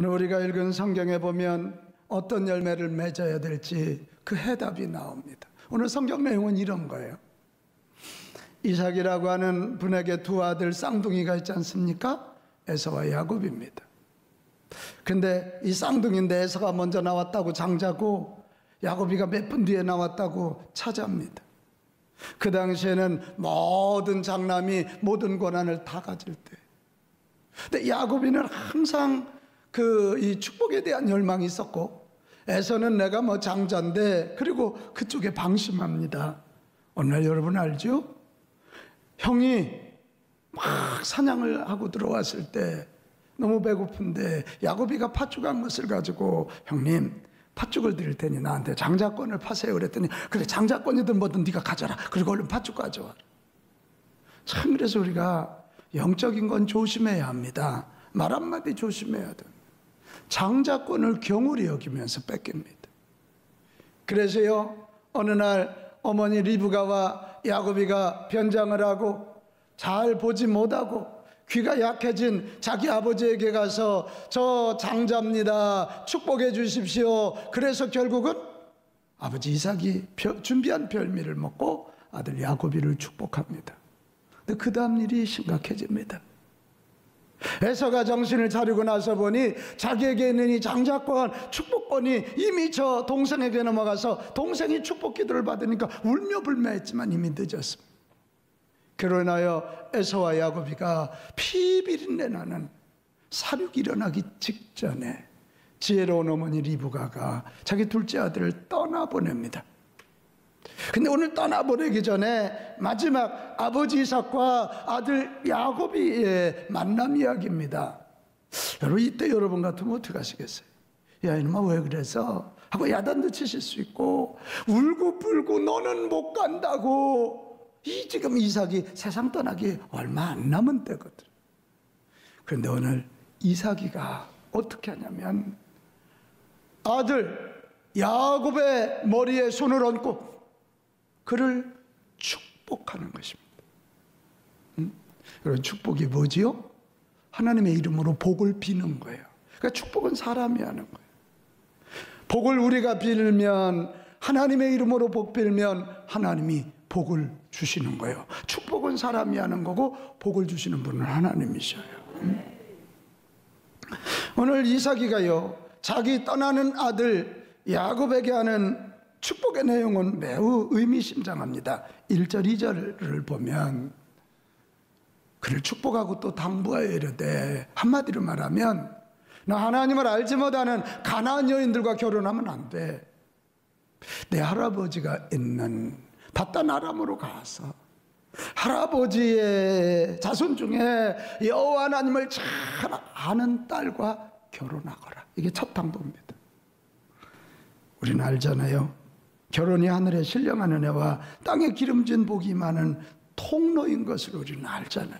오늘 우리가 읽은 성경에 보면 어떤 열매를 맺어야 될지 그 해답이 나옵니다. 오늘 성경 내용은 이런 거예요. 이삭이라고 하는 분에게 두 아들 쌍둥이가 있지 않습니까? 에서와 야곱입니다. 근데 이 쌍둥이인데 에서가 먼저 나왔다고 장자고 야곱이가 몇 분 뒤에 나왔다고 차자입니다. 그 당시에는 모든 장남이 모든 권한을 다 가질 때, 근데 야곱이는 항상 이 축복에 대한 열망이 있었고, 에서는 내가 뭐 장자인데, 그리고 그쪽에 방심합니다. 오늘 여러분 알죠? 형이 막 사냥을 하고 들어왔을 때 너무 배고픈데 야곱이가 팥죽한 것을 가지고, 형님 팥죽을 드릴 테니 나한테 장자권을 파세요 그랬더니, 그래 장자권이든 뭐든 네가 가져라. 그리고 얼른 팥죽 가져와라. 참, 그래서 우리가 영적인 건 조심해야 합니다. 말 한마디 조심해야 돼. 장자권을 경홀히 여기면서 뺏깁니다. 그래서요, 어느 날 어머니 리브가와 야곱이가 변장을 하고 잘 보지 못하고 귀가 약해진 자기 아버지에게 가서 저 장자입니다, 축복해 주십시오. 그래서 결국은 아버지 이삭이 준비한 별미를 먹고 아들 야곱이를 축복합니다. 근데 그 다음 일이 심각해집니다. 에서가 정신을 차리고 나서 보니 자기에게 있는 이 장자권, 축복권이 이미 저 동생에게 넘어가서 동생이 축복 기도를 받으니까 울며 불며 했지만 이미 늦었습니다. 그로 인하여 에서와 야곱이가 피비린내 나는 사륙이 일어나기 직전에 지혜로운 어머니 리브가가 자기 둘째 아들을 떠나보냅니다. 근데 오늘 떠나보내기 전에 마지막 아버지 이삭과 아들 야곱이의 만남 이야기입니다. 여러분, 이때 여러분 같으면 어떻게 하시겠어요? 야 이놈아 왜 그래서? 하고 야단도 치실 수 있고, 울고 불고 너는 못 간다고. 지금 이삭이 세상 떠나기 얼마 안 남은 때거든. 그런데 오늘 이삭이가 어떻게 하냐면 아들 야곱의 머리에 손을 얹고 그를 축복하는 것입니다. 그런 축복이 뭐지요? 하나님의 이름으로 복을 비는 거예요. 그러니까 축복은 사람이 하는 거예요. 복을 우리가 빌면, 하나님의 이름으로 복 빌면 하나님이 복을 주시는 거예요. 축복은 사람이 하는 거고 복을 주시는 분은 하나님이셔요. 오늘 이삭이가요, 자기 떠나는 아들 야곱에게 하는 축복의 내용은 매우 의미심장합니다. 1절 2절을 보면 그를 축복하고 또 당부하여 이르되, 한마디로 말하면 너 하나님을 알지 못하는 가나안 여인들과 결혼하면 안 돼. 내 할아버지가 있는 바단 아람으로 가서 할아버지의 자손 중에 여호와 하나님을 잘 아는 딸과 결혼하거라. 이게 첫 당부입니다. 우리는 알잖아요. 결혼이 하늘의 신령한 은혜와 땅에 기름진 복이 많은 통로인 것을 우리는 알잖아요.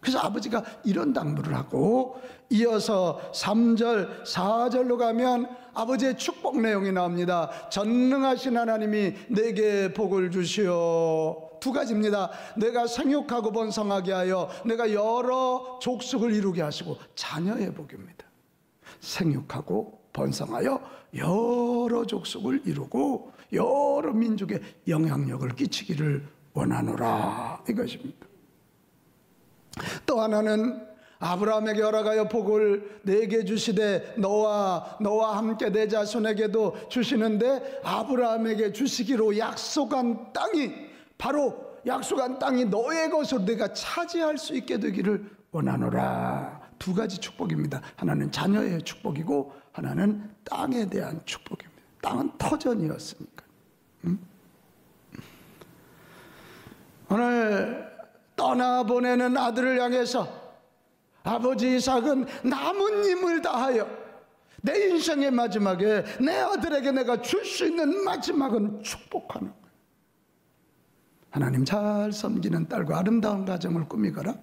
그래서 아버지가 이런 당부를 하고, 이어서 3절 4절로 가면 아버지의 축복 내용이 나옵니다. 전능하신 하나님이 내게 복을 주시오. 두 가지입니다. 내가 생육하고 번성하게 하여 내가 여러 족속을 이루게 하시고, 자녀의 복입니다. 생육하고 번성하여 여러 족속을 이루고 여러 민족에 영향력을 끼치기를 원하노라, 이것입니다. 또 하나는 아브라함에게 허락하여 복을 내게 주시되 너와 함께 내 자손에게도 주시는데, 아브라함에게 주시기로 약속한 땅이, 바로 약속한 땅이 너의 것으로 내가 차지할 수 있게 되기를 원하노라. 두 가지 축복입니다. 하나는 자녀의 축복이고 하나는 땅에 대한 축복입니다. 땅은 터전이었으니까. 오늘 떠나보내는 아들을 향해서 아버지 이삭은 남은 힘을 다하여 내 인생의 마지막에 내 아들에게 내가 줄 수 있는 마지막은 축복하는 거예요. 하나님 잘 섬기는 딸과 아름다운 가정을 꾸미거라.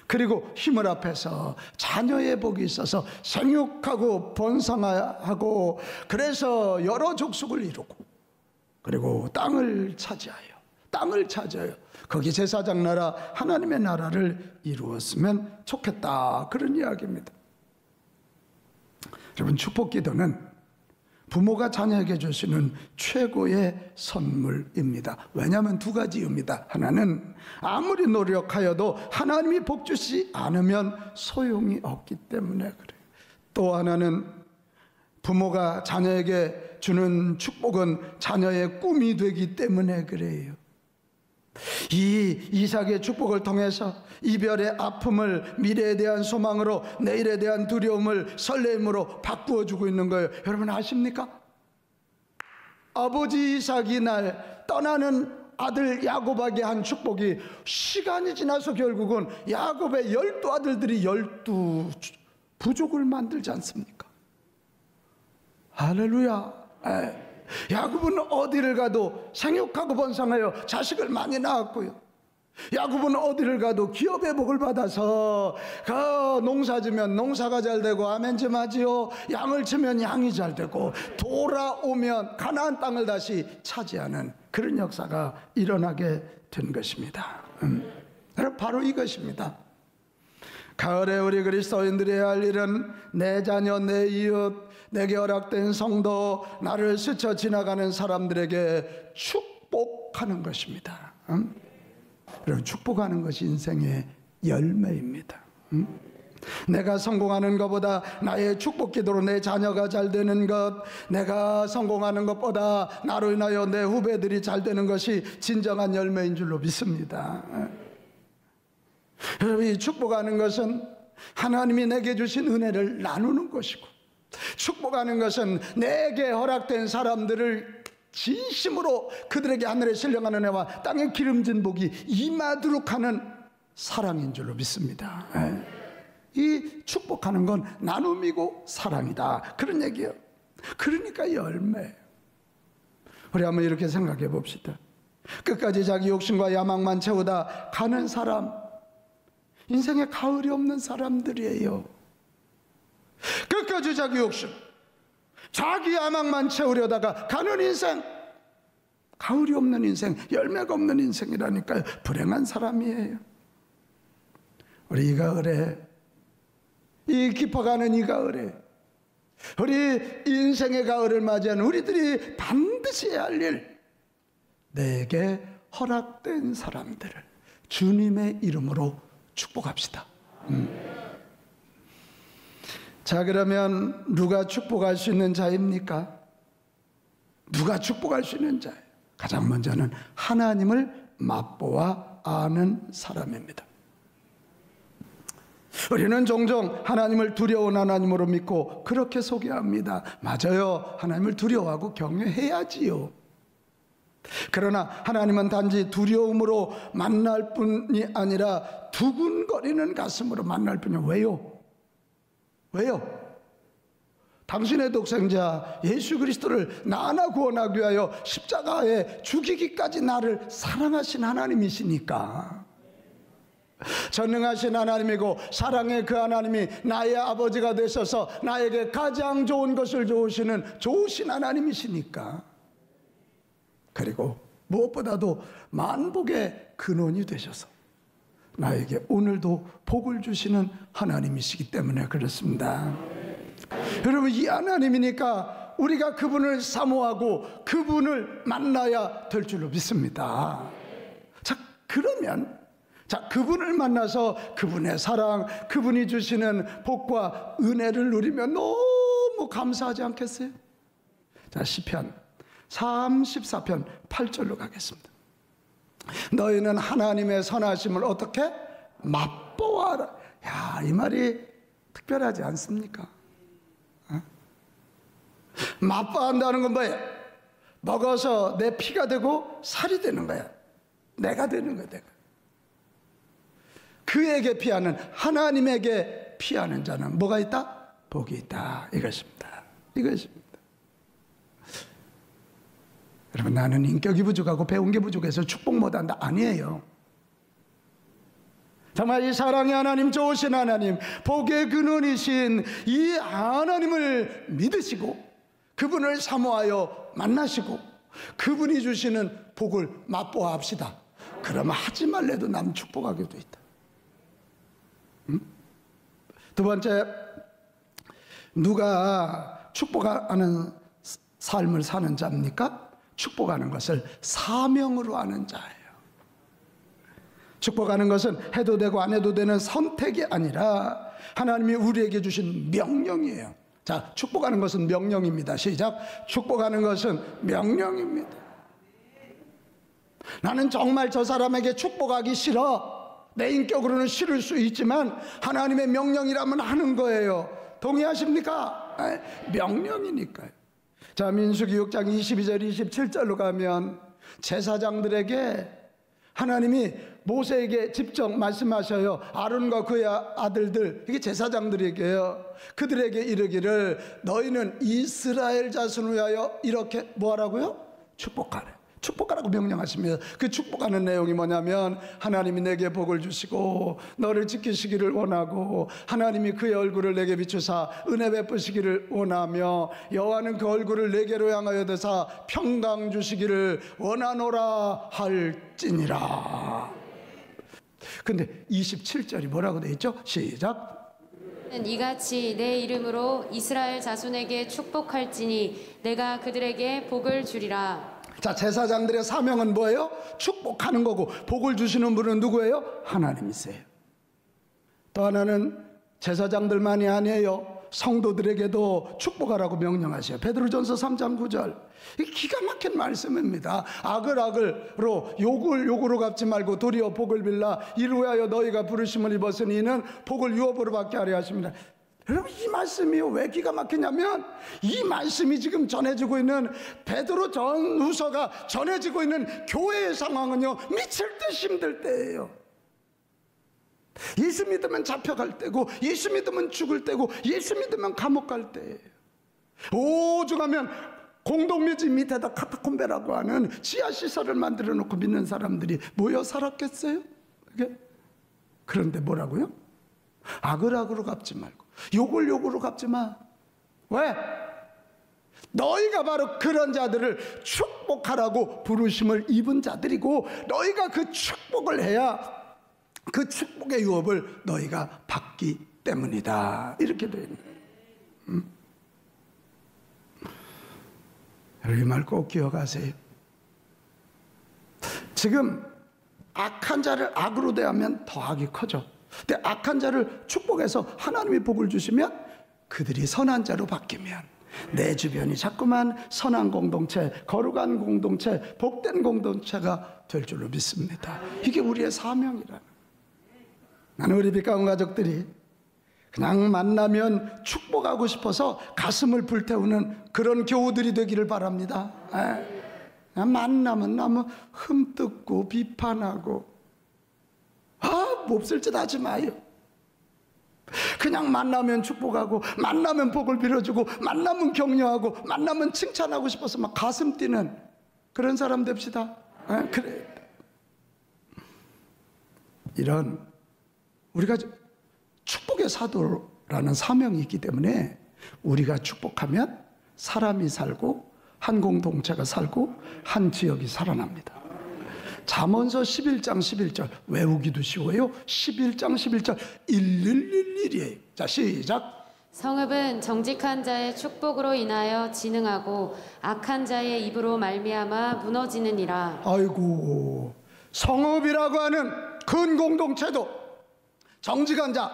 그리고 힘을 합해서 자녀의 복이 있어서 생육하고 번성하고, 그래서 여러 족속을 이루고, 그리고 땅을 차지하여 거기 제사장 나라, 하나님의 나라를 이루었으면 좋겠다, 그런 이야기입니다. 여러분, 축복 기도는 부모가 자녀에게 주시는 최고의 선물입니다. 왜냐하면 두 가지 이유입니다. 하나는 아무리 노력하여도 하나님이 복 주시지 않으면 소용이 없기 때문에 그래요. 또 하나는 부모가 자녀에게 주는 축복은 자녀의 꿈이 되기 때문에 그래요. 이 이삭의 축복을 통해서 이별의 아픔을 미래에 대한 소망으로, 내일에 대한 두려움을 설렘으로 바꾸어 주고 있는 거예요. 여러분 아십니까? 아버지 이삭이 날 떠나는 아들 야곱에게 한 축복이 시간이 지나서 결국은 야곱의 12아들들이 12부족을 만들지 않습니까? 할렐루야. 야곱은 어디를 가도 생육하고 번성하여 자식을 많이 낳았고요, 야곱은 어디를 가도 기업의 복을 받아서 그 농사지면 농사가 잘 되고, 아멘좀 하지요. 양을 치면 양이 잘 되고, 돌아오면 가나안 땅을 다시 차지하는 그런 역사가 일어나게 된 것입니다. 바로 이것입니다. 가을에 우리 그리스도인들이 할 일은 내 자녀, 내 이웃, 내게 허락된 성도, 나를 스쳐 지나가는 사람들에게 축복하는 것입니다. 그리고 축복하는 것이 인생의 열매입니다. 내가 성공하는 것보다 나의 축복 기도로 내 자녀가 잘 되는 것, 내가 성공하는 것보다 나로 인하여 내 후배들이 잘 되는 것이 진정한 열매인 줄로 믿습니다. 여러분, 이 축복하는 것은 하나님이 내게 주신 은혜를 나누는 것이고, 축복하는 것은 내게 허락된 사람들을 진심으로 그들에게 하늘의 신령한 은혜와 땅의 기름진 복이 임하도록 하는 사랑인 줄로 믿습니다. 이 축복하는 건 나눔이고 사랑이다, 그런 얘기예요. 그러니까 열매. 우리 한번 이렇게 생각해 봅시다. 끝까지 자기 욕심과 야망만 채우다 가는 사람, 인생에 가을이 없는 사람들이에요. 끝까지 자기 욕심, 자기 야망만 채우려다가 가는 인생, 가을이 없는 인생, 열매가 없는 인생이라니까요. 불행한 사람이에요. 우리 이 가을에, 이 깊어가는 이 가을에, 우리 인생의 가을을 맞이하는 우리들이 반드시 해야 할 일, 내게 허락된 사람들을 주님의 이름으로 축복합시다. 자, 그러면 누가 축복할 수 있는 자입니까? 누가 축복할 수 있는 자예요? 가장 먼저는 하나님을 맛보아 아는 사람입니다. 우리는 종종 하나님을 두려운 하나님으로 믿고 그렇게 소개합니다. 맞아요. 하나님을 두려워하고 경외해야지요. 그러나 하나님은 단지 두려움으로 만날 뿐이 아니라 두근거리는 가슴으로 만날 뿐이에요. 왜요? 왜요? 당신의 독생자 예수 그리스도를 나 하나 구원하기 위하여 십자가에 죽이기까지 나를 사랑하신 하나님이시니까. 전능하신 하나님이고 사랑의 그 하나님이 나의 아버지가 되셔서 나에게 가장 좋은 것을 주시는 좋으신 하나님이시니까. 그리고 무엇보다도 만복의 근원이 되셔서 나에게 오늘도 복을 주시는 하나님이시기 때문에 그렇습니다. 여러분, 이 하나님이니까 우리가 그분을 사모하고 그분을 만나야 될 줄로 믿습니다. 자, 그러면 그분을 만나서 그분의 사랑, 그분이 주시는 복과 은혜를 누리면 너무 감사하지 않겠어요? 자, 시편 34편 8절로 가겠습니다. 너희는 하나님의 선하심을 어떻게? 맛보아라. 야, 이 말이 특별하지 않습니까? 맛보한다는 건 뭐예요? 먹어서 내 피가 되고 살이 되는 거야. 내가 되는 거야, 내가. 그에게 피하는, 하나님에게 피하는 자는 뭐가 있다? 복이 있다. 이것입니다. 이것입니다. 여러분, 나는 인격이 부족하고 배운 게 부족해서 축복 못한다. 아니에요. 정말 이 사랑의 하나님, 좋으신 하나님, 복의 근원이신 이 하나님을 믿으시고 그분을 사모하여 만나시고 그분이 주시는 복을 맛보아 합시다. 그러면 하지 말래도 남 축복하게 돼 있다. 두 번째, 누가 축복하는 삶을 사는 자입니까? 축복하는 것을 사명으로 하는 자예요. 축복하는 것은 해도 되고 안 해도 되는 선택이 아니라 하나님이 우리에게 주신 명령이에요. 자, 축복하는 것은 명령입니다. 시작. 축복하는 것은 명령입니다. 나는 정말 저 사람에게 축복하기 싫어. 내 인격으로는 싫을 수 있지만 하나님의 명령이라면 하는 거예요. 동의하십니까? 명령이니까요. 자, 민수기 6장 22절 27절로 가면 제사장들에게 하나님이 모세에게 직접 말씀하셔요. 아론과 그의 아들들, 이게 제사장들에게요. 그들에게 이르기를 너희는 이스라엘 자손을 위하여 이렇게 뭐하라고요? 축복하래. 축복하라고 명령하십니다. 그 축복하는 내용이 뭐냐면 하나님이 내게 복을 주시고 너를 지키시기를 원하고 하나님이 그의 얼굴을 내게 비추사 은혜 베푸시기를 원하며 여호와는 그 얼굴을 내게로 향하여 드사 평강 주시기를 원하노라 할지니라. 근데 27절이 뭐라고 되어 있죠? 시작. 이같이 내 이름으로 이스라엘 자손에게 축복할지니 내가 그들에게 복을 주리라. 자, 제사장들의 사명은 뭐예요? 축복하는 거고 복을 주시는 분은 누구예요? 하나님이세요. 또 하나는 제사장들만이 아니에요. 성도들에게도 축복하라고 명령하셔요. 베드로전서 3장 9절. 이 기가 막힌 말씀입니다. 악을 악을로 욕으로 갚지 말고 도리어 복을 빌라 이루하여 너희가 부르심을 입었으니 이는 복을 유업으로 받게 하려 하십니다. 여러분, 이 말씀이 왜 기가 막히냐면 이 말씀이 지금 전해지고 있는 베드로 전후서가 전해지고 있는 교회의 상황은요, 미칠 듯 힘들 때예요. 예수 믿으면 잡혀갈 때고 예수 믿으면 죽을 때고 예수 믿으면 감옥 갈 때예요. 오죽하면 공동묘지 밑에다 카타콤베라고 하는 지하시설을 만들어 놓고 믿는 사람들이 모여 살았겠어요? 그런데 뭐라고요? 악을 악으로 갚지 말고 욕을 욕으로 갚지 마. 왜? 너희가 바로 그런 자들을 축복하라고 부르심을 입은 자들이고 너희가 그 축복을 해야 그 축복의 유업을 너희가 받기 때문이다. 이렇게 되어 있는. 여러분, 이 말 꼭 기억하세요. 지금 악한 자를 악으로 대하면 더 악이 커져. 근데 악한 자를 축복해서 하나님이 복을 주시면 그들이 선한 자로 바뀌면 내 주변이 자꾸만 선한 공동체, 거룩한 공동체, 복된 공동체가 될 줄로 믿습니다. 이게 우리의 사명이라는. 나는 우리 빛가운 가족들이 그냥 만나면 축복하고 싶어서 가슴을 불태우는 그런 교우들이 되기를 바랍니다. 만나면 너무 흠뜯고 비판하고 몹쓸 짓 하지 마요. 그냥 만나면 축복하고 만나면 복을 빌어주고 만나면 격려하고 만나면 칭찬하고 싶어서 막 가슴 뛰는 그런 사람 됩시다. 그래. 이런 우리가 축복의 사도라는 사명이 있기 때문에 우리가 축복하면 사람이 살고 한 공동체가 살고 한 지역이 살아납니다. 잠언서 11장 11절 외우기도 쉬워요. 11장 11절 1111이에요. 자, 시작. 성읍은 정직한 자의 축복으로 인하여 진흥하고 악한 자의 입으로 말미암아 무너지느니라. 아이고, 성읍이라고 하는 큰 공동체도 정직한 자,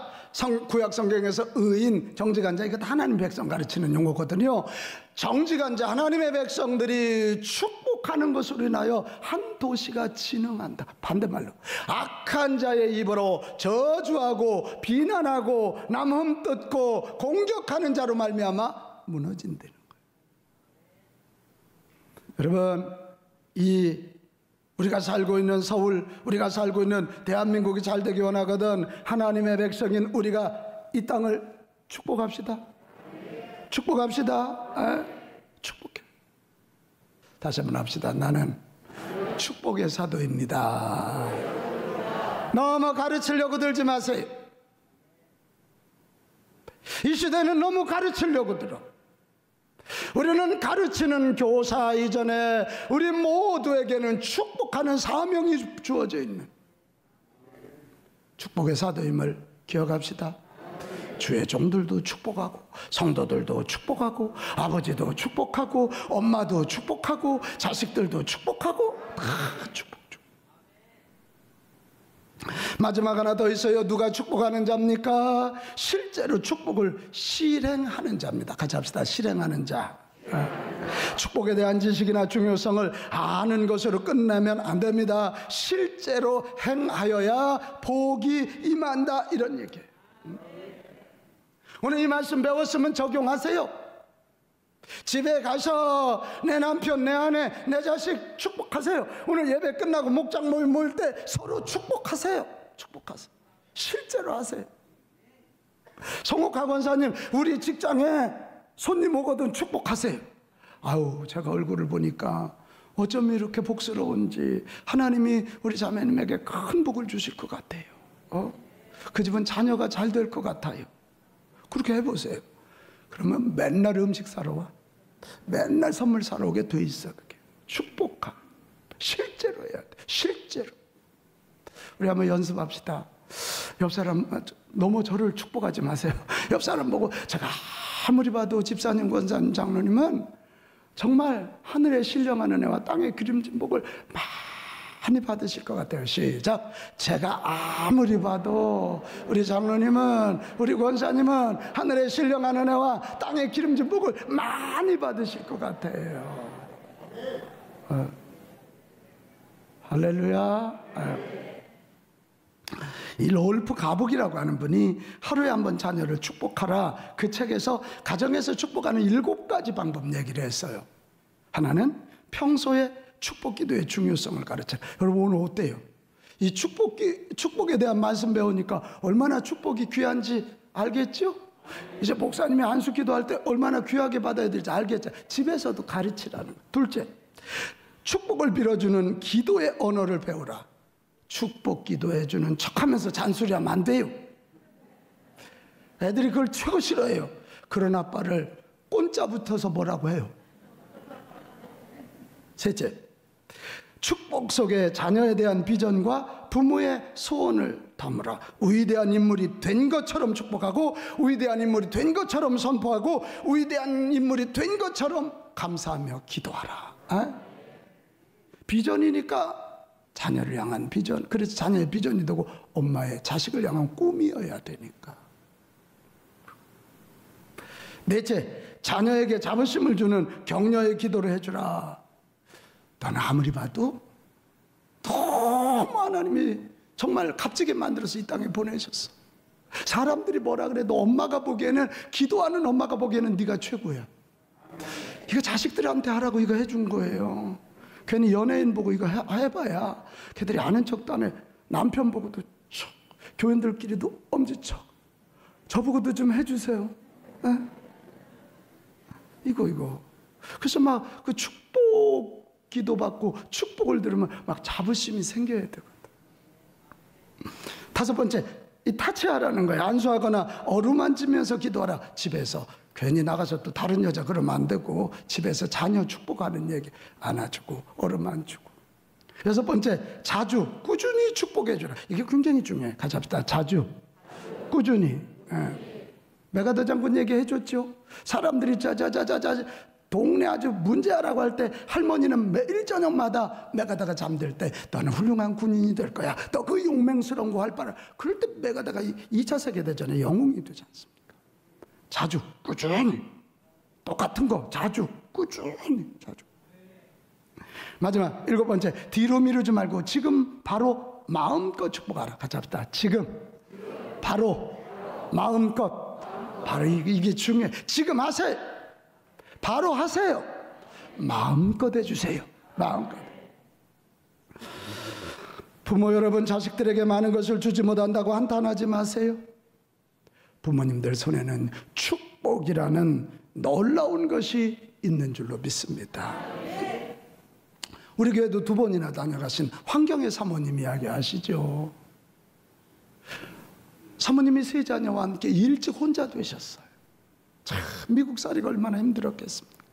구약 성경에서 의인, 정직한 자, 이것도 하나님 백성 가르치는 용어거든요. 정직한 자, 하나님의 백성들이 축복하는 것으로 인하여 한 도시가 진흥한다. 반대말로 악한 자의 입으로 저주하고 비난하고 남 흠뜯고 공격하는 자로 말미암아 무너진다는 거예요. 여러분, 우리가 살고 있는 서울, 우리가 살고 있는 대한민국이 잘 되기 원하거든 하나님의 백성인 우리가 이 땅을 축복합시다. 축복합시다. 축복해. 다시 한번 합시다. 나는 축복의 사도입니다. 너무 가르치려고 들지 마세요. 이 시대는 너무 가르치려고 들어. 우리는 가르치는 교사 이전에 우리 모두에게는 축복하는 사명이 주어져 있는 축복의 사도임을 기억합시다. 주의 종들도 축복하고 성도들도 축복하고 아버지도 축복하고 엄마도 축복하고 자식들도 축복하고 다 축복. 마지막 하나 더 있어요. 누가 축복하는 자입니까? 실제로 축복을 실행하는 자입니다. 같이 합시다. 실행하는 자. 축복에 대한 지식이나 중요성을 아는 것으로 끝내면 안 됩니다. 실제로 행하여야 복이 임한다, 이런 얘기예요. 오늘 이 말씀 배웠으면 적용하세요. 집에 가서 내 남편, 내 아내, 내 자식 축복하세요. 오늘 예배 끝나고 목장 모일 때 서로 축복하세요. 축복하세요. 실제로 하세요. 성옥하 권사님, 우리 직장에 손님 오거든 축복하세요. 아우, 제가 얼굴을 보니까 어쩜 이렇게 복스러운지 하나님이 우리 자매님에게 큰 복을 주실 것 같아요. 그 집은 자녀가 잘 될 것 같아요. 그렇게 해보세요. 그러면 맨날 음식 사러 와. 맨날 선물 사러 오게 돼 있어. 그게 축복하. 실제로 해야 돼. 실제로. 우리 한번 연습합시다. 옆 사람 너무 저를 축복하지 마세요. 옆 사람 보고 제가 아무리 봐도 집사님, 권사님, 장로님은 정말 하늘에 신령한 은혜와 땅에 기름진 복을 많이 받으실 것 같아요. 시작. 제가 아무리 봐도 우리 장로님은, 우리 권사님은 하늘에 신령한 은혜와 땅에 기름진 복을 많이 받으실 것 같아요. 할렐루야. 이 로울프 가북이라고 하는 분이 하루에 한 번 자녀를 축복하라, 그 책에서 가정에서 축복하는 7가지 방법 얘기를 했어요. 하나는 평소에 축복 기도의 중요성을 가르쳐요. 여러분 오늘 어때요? 이 축복에 대한 말씀 배우니까 얼마나 축복이 귀한지 알겠죠? 이제 목사님이 안수 기도할 때 얼마나 귀하게 받아야 될지 알겠죠? 집에서도 가르치라는 거예요. 둘째, 축복을 빌어주는 기도의 언어를 배우라. 축복 기도해주는 척하면서 잔소리하면 안 돼요. 애들이 그걸 최고 싫어해요. 그런 아빠를 꼰짜 붙어서 뭐라고 해요. 셋째, 축복 속에 자녀에 대한 비전과 부모의 소원을 담으라. 위대한 인물이 된 것처럼 축복하고, 위대한 인물이 된 것처럼 선포하고, 위대한 인물이 된 것처럼 감사하며 기도하라. 비전이니까 자녀를 향한 비전, 그래서 자녀의 비전이 되고 엄마의 자식을 향한 꿈이어야 되니까. 넷째, 자녀에게 자부심을 주는 격려의 기도를 해주라. 너는 아무리 봐도 너무 하나님이 정말 값지게 만들어서 이 땅에 보내셨어. 사람들이 뭐라 그래도 엄마가 보기에는, 기도하는 엄마가 보기에는 네가 최고야. 이거 자식들한테 하라고 이거 해준 거예요. 괜히 연예인 보고 이거 해봐야 걔들이 아는 척도 안 해. 남편 보고도 척, 교인들끼리도 엄지척. 저보고도 좀 해주세요. 이거. 그래서 막 그 축복 기도 받고 축복을 들으면 막 자부심이 생겨야 되거든. 다섯 번째, 이 타치하라는 거예요. 안수하거나 어루만지면서 기도하라. 집에서 괜히 나가서 또 다른 여자 그러면 안 되고, 집에서 자녀 축복하는 얘기 안아주고 어루만지고. 여섯 번째, 자주 꾸준히 축복해 주라. 이게 굉장히 중요해. 같이 합시다. 자주 꾸준히. 메가더 장군 얘기해 줬죠. 사람들이 자자자자자 동네 아주 문제라고 할 때 할머니는 매일 저녁마다 메가다가 잠들 때 너는 훌륭한 군인이 될 거야. 너 그 용맹스러운 거 할 바라. 그럴 때 메가다가 2차 세계대전에 영웅이 되지 않습니까? 자주 꾸준히 똑같은 거 자주 꾸준히 자주. 마지막 7번째, 뒤로 미루지 말고 지금 바로 마음껏 축복하라. 같이 합시다. 지금 바로 마음껏. 바로 이게 중요해. 지금 하세요. 바로 하세요. 마음껏 해주세요. 마음껏. 부모 여러분, 자식들에게 많은 것을 주지 못한다고 한탄하지 마세요. 부모님들 손에는 축복이라는 놀라운 것이 있는 줄로 믿습니다. 우리 교회도 2번이나 다녀가신 황경혜 사모님 이야기 아시죠? 사모님이 3자녀와 함께 일찍 혼자 되셨어요. 참 미국살이가 얼마나 힘들었겠습니까?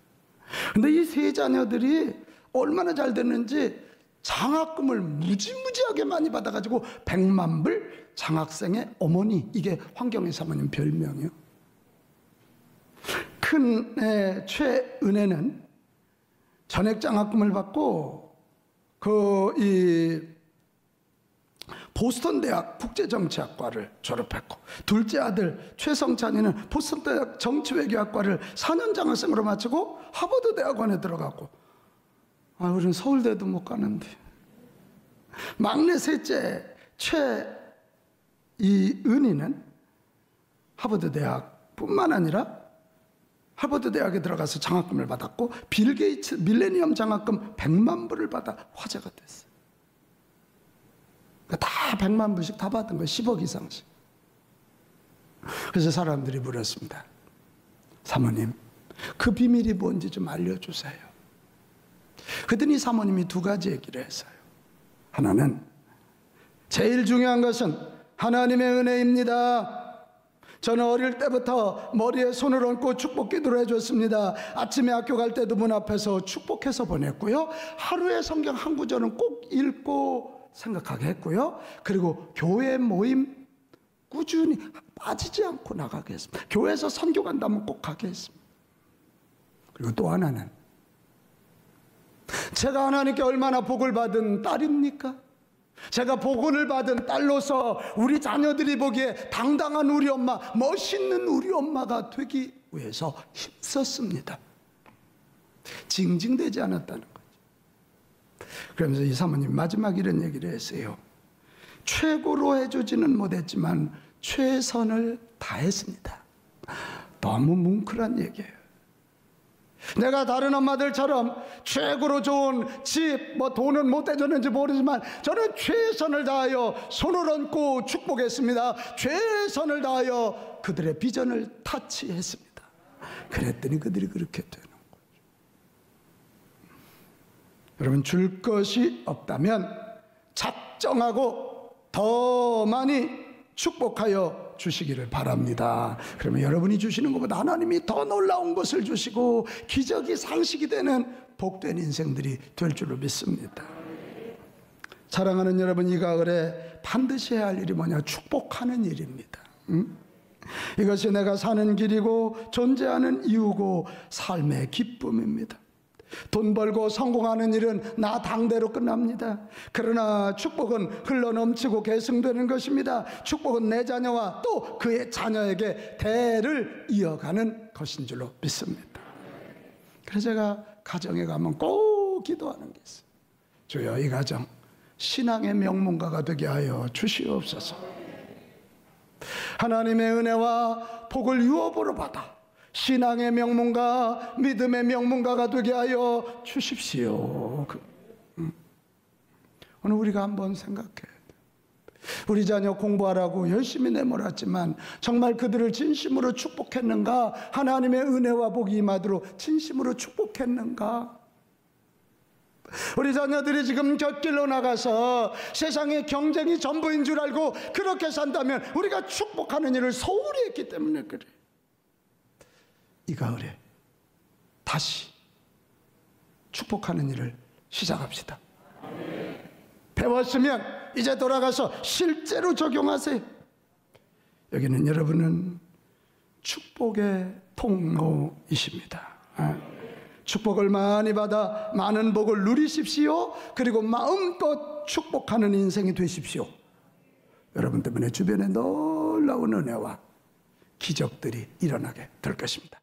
근데 이 3자녀들이 얼마나 잘 됐는지 장학금을 무지무지하게 많이 받아가지고 100만 불, 장학생의 어머니, 이게 황경희 사모님 별명이요. 큰애 최은혜는 전액 장학금을 받고 보스턴 대학 국제정치학과를 졸업했고, 둘째 아들 최성찬이는 보스턴 대학 정치외교학과를 4년 장학생으로 마치고 하버드 대학원에 들어갔고, 우리는 서울대도 못 가는데. 막내 셋째 최이은희는 하버드 대학뿐만 아니라 하버드 대학에 들어가서 장학금을 받았고, 빌 게이츠 밀레니엄 장학금 100만 불을 받아 화제가 됐어요. 그러니까 다 100만 불씩 다 받은 거예요. 10억 이상씩. 그래서 사람들이 물었습니다. 사모님, 그 비밀이 뭔지 좀 알려주세요. 그랬더니 사모님이 두 가지 얘기를 했어요. 하나는, 제일 중요한 것은 하나님의 은혜입니다. 저는 어릴 때부터 머리에 손을 얹고 축복 기도를 해줬습니다. 아침에 학교 갈 때도 문 앞에서 축복해서 보냈고요. 하루에 성경 한 구절은 꼭 읽고 생각하게 했고요. 그리고 교회 모임 꾸준히 빠지지 않고 나가게 했습니다. 교회에서 선교 간다면 꼭 가게 했습니다. 그리고 또 하나는, 제가 하나님께 얼마나 복을 받은 딸입니까? 제가 복을 받은 딸로서 우리 자녀들이 보기에 당당한 우리 엄마, 멋있는 우리 엄마가 되기 위해서 힘썼습니다. 징징대지 않았다는 거죠. 그러면서 이 사모님 마지막 이런 얘기를 했어요. 최고로 해주지는 못했지만 최선을 다했습니다. 너무 뭉클한 얘기예요. 내가 다른 엄마들처럼 최고로 좋은 집, 돈은 못 해줬는지 모르지만 저는 최선을 다하여 손을 얹고 축복했습니다. 최선을 다하여 그들의 비전을 타치했습니다. 그랬더니 그들이 그렇게 되는 거죠. 여러분, 줄 것이 없다면 작정하고 더 많이 축복하여 주시기를 바랍니다. 그러면 여러분이 주시는 것보다 하나님이 더 놀라운 것을 주시고 기적이 상식이 되는 복된 인생들이 될 줄로 믿습니다. 사랑하는 여러분, 이 가을에 반드시 해야 할 일이 뭐냐? 축복하는 일입니다. 이것이 내가 사는 길이고 존재하는 이유고 삶의 기쁨입니다. 돈 벌고 성공하는 일은 나 당대로 끝납니다. 그러나 축복은 흘러넘치고 계승되는 것입니다. 축복은 내 자녀와 또 그의 자녀에게 대를 이어가는 것인 줄로 믿습니다. 그래서 제가 가정에 가면 꼭 기도하는 게 있어요. 주여, 이 가정 신앙의 명문가가 되게 하여 주시옵소서. 하나님의 은혜와 복을 유업으로 받아 신앙의 명문가, 믿음의 명문가가 되게 하여 주십시오. 오늘 우리가 한번 생각해. 우리 자녀 공부하라고 열심히 내몰았지만 정말 그들을 진심으로 축복했는가? 하나님의 은혜와 복이 임하도록 진심으로 축복했는가? 우리 자녀들이 지금 곁길로 나가서 세상의 경쟁이 전부인 줄 알고 그렇게 산다면 우리가 축복하는 일을 소홀히 했기 때문에 그래. 이 가을에 다시 축복하는 일을 시작합시다. 배웠으면 이제 돌아가서 실제로 적용하세요. 여기는 여러분은 축복의 통로이십니다. 축복을 많이 받아 많은 복을 누리십시오. 그리고 마음껏 축복하는 인생이 되십시오. 여러분 때문에 주변에 놀라운 은혜와 기적들이 일어나게 될 것입니다.